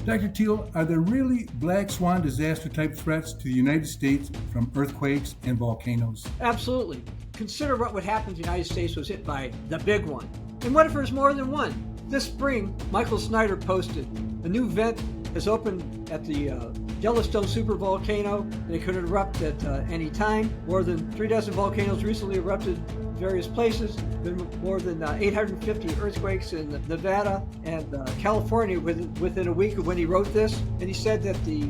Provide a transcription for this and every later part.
Dr. Thiel, are there really black swan disaster type threats to the United States from earthquakes and volcanoes? Absolutely. Consider what would happen if the United States was hit by the big one. And what if there's more than one? This spring, Michael Snyder posted, a new vent has opened at the Yellowstone supervolcano, and it could erupt at any time. More than 36 volcanoes recently erupted in various places. Been more than 850 earthquakes in Nevada and California within a week of when he wrote this. And he said that the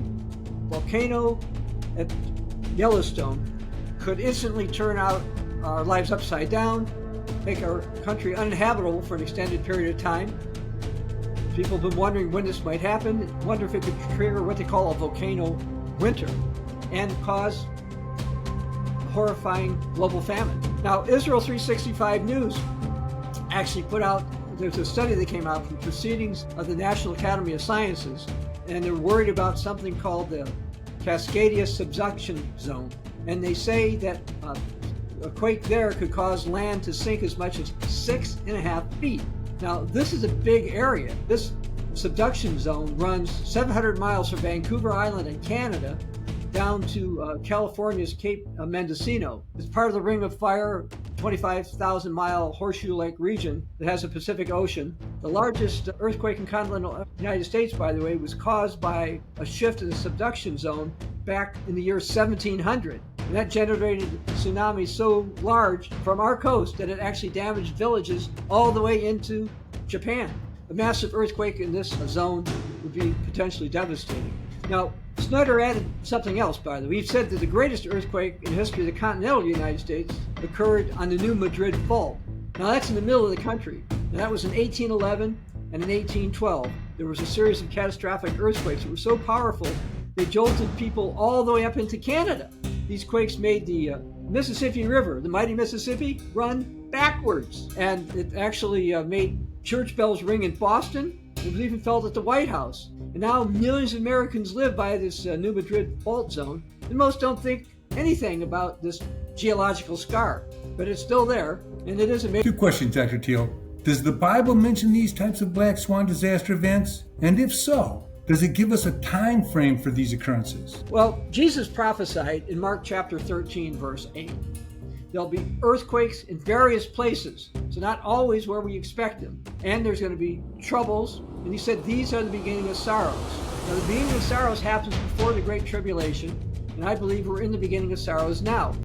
volcano at Yellowstone could instantly turn out our lives upside down, make our country uninhabitable for an extended period of time. People have been wondering when this might happen, wonder if it could trigger what they call a volcano winter and cause a horrifying global famine. Now, Israel 365 News actually put out, there's a study that came out from Proceedings of the National Academy of Sciences, and they're worried about something called the Cascadia Subduction Zone. And they say that a quake there could cause land to sink as much as 6.5 feet. Now, this is a big area. This subduction zone runs 700 miles from Vancouver Island in Canada down to California's Cape Mendocino. It's part of the Ring of Fire, 25,000-mile horseshoe-like region that has a Pacific Ocean. The largest earthquake in continental United States, by the way, was caused by a shift in the subduction zone back in the year 1700. And that generated a tsunami so large from our coast that it actually damaged villages all the way into Japan. A massive earthquake in this zone would be potentially devastating. Now, Snyder added something else, by the way. He said that the greatest earthquake in the history of the continental United States occurred on the New Madrid Fault. Now, that's in the middle of the country. And that was in 1811 and in 1812. There was a series of catastrophic earthquakes that were so powerful, they jolted people all the way up into Canada. These quakes made the Mississippi River, the mighty Mississippi, run backwards. And it actually made church bells ring in Boston. It was even felt at the White House. And now millions of Americans live by this New Madrid fault zone. And most don't think anything about this geological scar. But it's still there, and it is a major... Two questions, Dr. Thiel. Does the Bible mention these types of black swan disaster events? And if so, does it give us a time frame for these occurrences? Well, Jesus prophesied in Mark chapter 13, verse 8. There'll be earthquakes in various places, so not always where we expect them. And there's going to be troubles, and he said these are the beginning of sorrows. Now, the beginning of sorrows happens before the Great Tribulation, and I believe we're in the beginning of sorrows now.